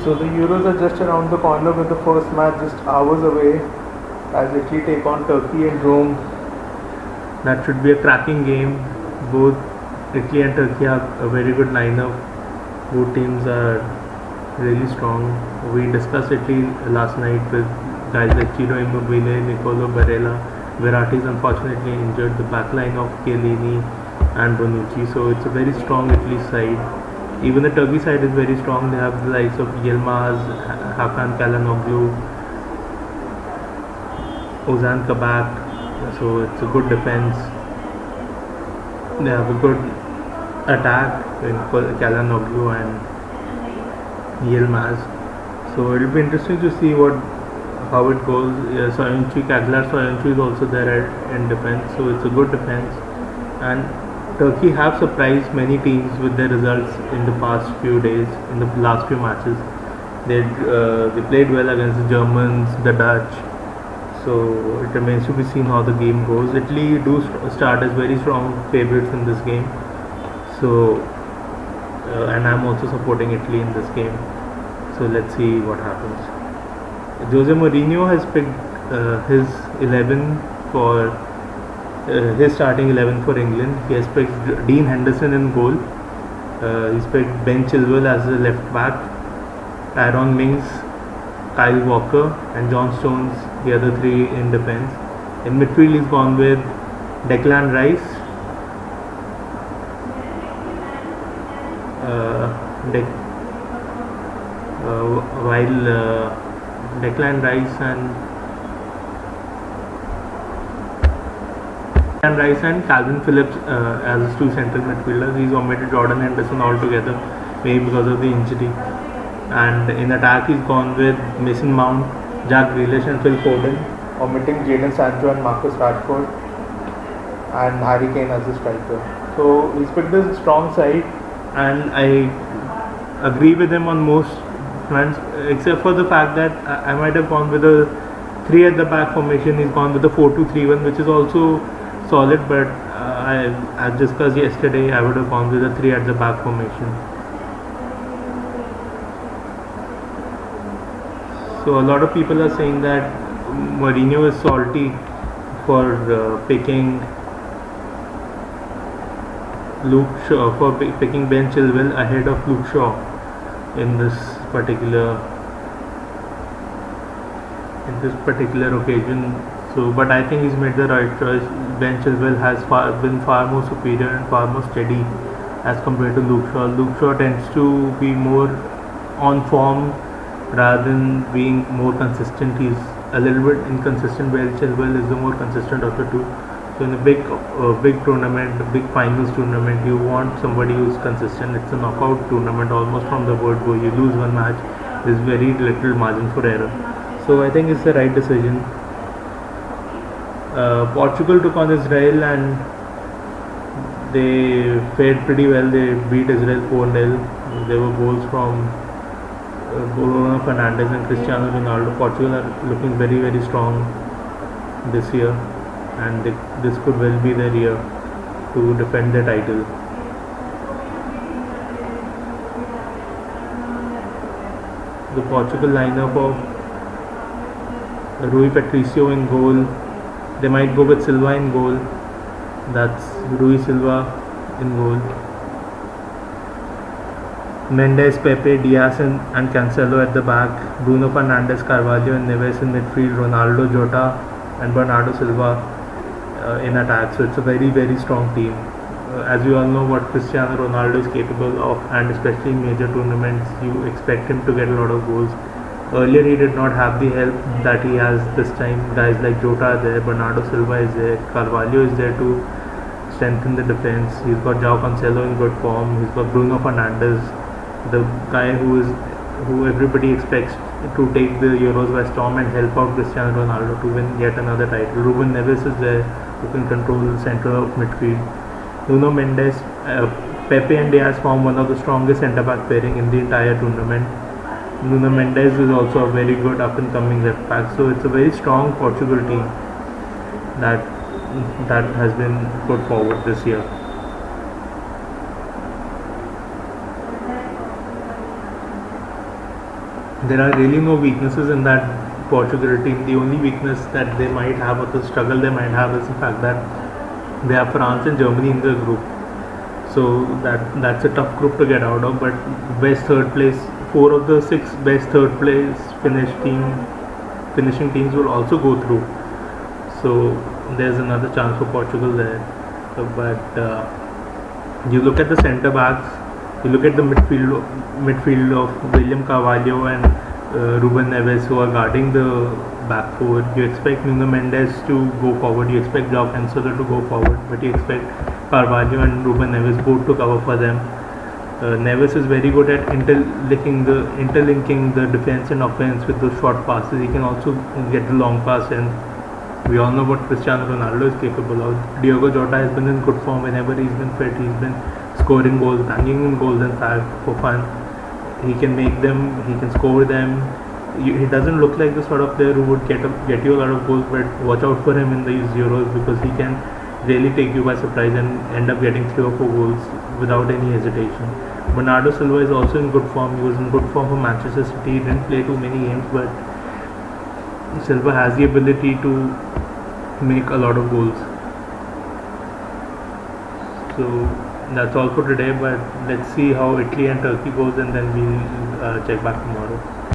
So the Euros are just around the corner with the first match just hours away as Italy take on Turkey in Rome. That should be a cracking game. Both Italy and Turkey have a very good lineup. Both teams are really strong. We discussed Italy last night with guys like Ciro Immobile, Nicolo Barella. Verratti is unfortunately injured. The backline of Chiellini and Bonucci. So it's a very strong Italy side. Even the Turkey side is very strong. They have the likes of Yilmaz, Hakan Calhanoglu, Ozan Kabak. So it's a good defense. They have a good attack in Calhanoglu and Yilmaz. So it'll be interesting to see how it goes. Soyuncu, Kaglar Soyuncu is also there in defense. So it's a good defense. And Turkey have surprised many teams with their results in the past few days, in the last few matches. They played well against the Germans, the Dutch. So it remains to be seen how the game goes. Italy do start as very strong favourites in this game. So and I'm also supporting Italy in this game. So let's see what happens. Jose Mourinho has picked his 11 for his starting 11 for England. He has picked Dean Henderson in goal. He's picked Ben Chilwell as the left back, Tyrone Mings, Kyle Walker and John Stones, the other three in defense. In midfield he's gone with Declan Rice, while Declan Rice and Calvin Phillips as two central midfielders. He's omitted Jordan Henderson altogether, maybe because of the injury. And in attack he's gone with Mason Mount, Jack Grealish and Phil Foden, omitting Jadon Sancho and Marcus Rashford, and Harry Kane as the striker. So he's picked a strong side, and I agree with him on most fronts, except for the fact that I might have gone with a 3 at the back formation. He's gone with the 4-2-3-1, which is also solid, but as discussed yesterday, I would have gone with a 3 at the back formation. So a lot of people are saying that Mourinho is salty for picking Luke Shaw, for picking Ben Chilwell ahead of Luke Shaw in this particular occasion. So, but I think he's made the right choice. Ben Chilwell has been far more superior and far more steady as compared to Luke Shaw. Luke Shaw tends to be more on form rather than being more consistent. He's a little bit inconsistent, where Chilwell is the more consistent of the two. So in a big tournament, a big finals tournament, you want somebody who's consistent. It's a knockout tournament almost from the word go. You lose one match, there's very little margin for error. So I think it's the right decision. Portugal took on Israel and they fared pretty well. They beat Israel 4-0. There were goals from Bruno Fernandes and Cristiano Ronaldo. Portugal are looking very, very strong this year, and this could well be their year to defend their title. The Portugal lineup of Rui Patricio in goal. They might go with Silva in goal. That's Rui Silva in goal. Mendes, Pepe, Diaz and Cancelo at the back. Bruno Fernandes, Carvalho and Neves in midfield. Ronaldo, Jota and Bernardo Silva in attack. So it's a very, very strong team. As you all know what Cristiano Ronaldo is capable of, and especially in major tournaments, you expect him to get a lot of goals. Earlier he did not have the help that he has this time. Guys like Jota are there, Bernardo Silva is there, Carvalho is there to strengthen the defense. He's got João Cancelo in good form. He's got Bruno Fernandes, the guy who everybody expects to take the Euros by storm and help out Cristiano Ronaldo to win yet another title. Ruben Neves is there, who can control the center of midfield. Nuno Mendes, Pepe and Diaz form one of the strongest centre-back pairing in the entire tournament. Nuno Mendes is also a very good up-and-coming left back. So it's a very strong Portugal team that has been put forward this year. There are really no weaknesses in that Portugal team. The only weakness that they might have, or the struggle they might have, is the fact that they have France and Germany in the group. So that's a tough group to get out of. But best third place, 4 of the 6 best third place finishing teams will also go through. So there's another chance for Portugal there. But you look at the centre backs, you look at the midfield of William Carvalho and Ruben Neves, who are guarding the back four. You expect Nuno Mendes to go forward, you expect João Cancelo to go forward, but you expect Carvalho and Ruben Neves both to cover for them. Neves is very good at interlinking the defense and offense with those short passes. He can also get the long pass, and we all know what Cristiano Ronaldo is capable of. Diogo Jota has been in good form whenever he's been fit. He's been scoring goals, banging in goals, in fact, for fun. He can make them, he can score them. He doesn't look like the sort of player who would get you a lot of goals, but watch out for him in these Euros, because he can really take you by surprise and end up getting 3 or 4 goals without any hesitation. Bernardo Silva is also in good form. He was in good form for Manchester City. He didn't play too many games, but Silva has the ability to make a lot of goals. So that's all for today, but let's see how Italy and Turkey goes, and then we'll check back tomorrow.